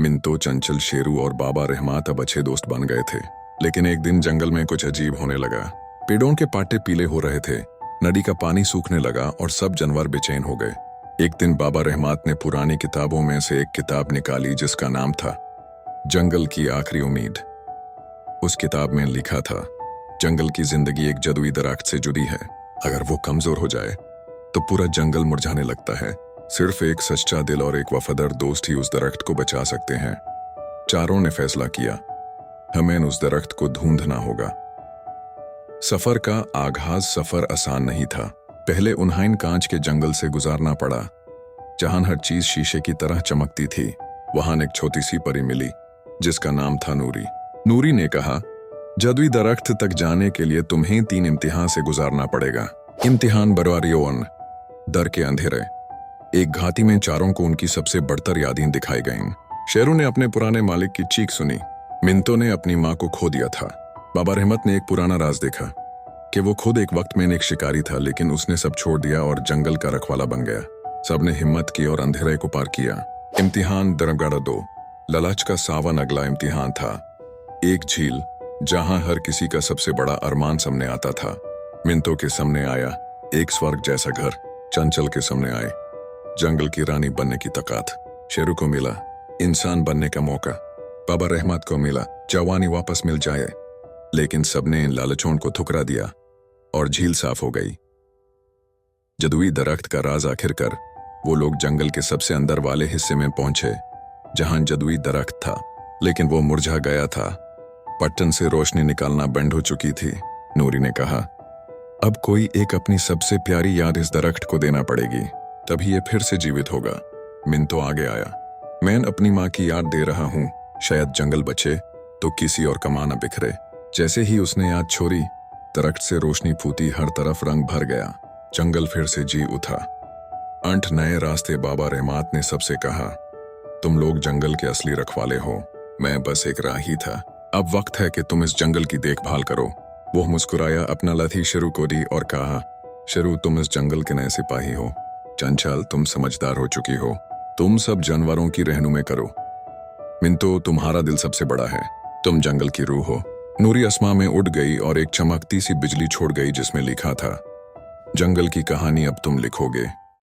Minto, चंचल, शेरू और बाबा रहमात अब अच्छे दोस्त बन गए थे। लेकिन एक दिन जंगल में कुछ अजीब होने लगा। पेड़ों के पाटे पीले हो रहे थे, नदी का पानी सूखने लगा और सब जानवर बेचैन हो गए। एक दिन बाबा रहमात ने पुरानी किताबों में से एक किताब निकाली जिसका नाम था जंगल की आखिरी उम्मीद। उस किताब में लिखा था, जंगल की जिंदगी एक जादुई दरख्त से जुड़ी है। अगर वो कमजोर हो जाए तो पूरा जंगल मुरझाने लगता है। सिर्फ एक सच्चा दिल और एक वफादार दोस्त ही उस दरख्त को बचा सकते हैं। चारों ने फैसला किया, हमें उस दरख्त को ढूंढना होगा। सफर का आगाज सफर आसान नहीं था। पहले उन्हें कांच के जंगल से गुजारना पड़ा, जहां हर चीज शीशे की तरह चमकती थी। वहां एक छोटी सी परी मिली जिसका नाम था नूरी। नूरी ने कहा, जादुई दरख्त तक जाने के लिए तुम्हें 3 इम्तिहान से गुजारना पड़ेगा। इम्तिहान बरवारियोन, डर के अंधेरे। एक घाटी में चारों को उनकी सबसे बढ़तर यादें दिखाई गईं। शेरू ने अपने पुराने मालिक की चीख सुनी। मिंटो ने अपनी माँ को खो दिया था। बाबा रहमत ने एक पुराना राज देखा कि वो खुद एक वक्त में एक शिकारी था, लेकिन उसने सब छोड़ दिया और जंगल का रखवाला बन गया। सबने हिम्मत की और अंधेरे को पार किया। इम्तिहान दरगाड़ा 2, लालच का सावन अगला इम्तिहान था। एक झील जहां हर किसी का सबसे बड़ा अरमान सामने आता था। मिंटो के सामने आया एक स्वर्ग जैसा घर। चंचल के सामने आए जंगल की रानी बनने की ताकत। शेरू को मिला इंसान बनने का मौका। बाबा रहमत को मिला जवानी वापस मिल जाए। लेकिन सबने इन लालचों को ठुकरा दिया और झील साफ हो गई। जादुई दरख्त का राज आखिरकार वो लोग जंगल के सबसे अंदर वाले हिस्से में पहुंचे जहां जादुई दरख्त था, लेकिन वो मुरझा गया था। पट्टन से रोशनी निकालना बंद हो चुकी थी। नूरी ने कहा, अब कोई एक अपनी सबसे प्यारी याद इस दरख्त को देना पड़ेगी, तभी ये फिर से जीवित होगा। मिंटो आगे आया, मैं अपनी माँ की याद दे रहा हूँ, शायद जंगल बचे तो किसी और का माँ न बिखरे। जैसे ही उसने याद छोड़ी, दरख्त से रोशनी फूटी, हर तरफ रंग भर गया। जंगल फिर से जी उठा। 8 नए रास्ते। बाबा रहमत ने सबसे कहा, तुम लोग जंगल के असली रखवाले हो, मैं बस एक राही था। अब वक्त है कि तुम इस जंगल की देखभाल करो। वो मुस्कुराया, अपना लाठी शुरू को दी और कहा, शुरू तुम इस जंगल के नए सिपाही हो। चंचल तुम समझदार हो चुकी हो, तुम सब जानवरों की रहनुमाई करो। मिंटो तुम्हारा दिल सबसे बड़ा है, तुम जंगल की रूह हो। नूरी आसमां में उड़ गई और एक चमकती सी बिजली छोड़ गई जिसमें लिखा था, जंगल की कहानी अब तुम लिखोगे।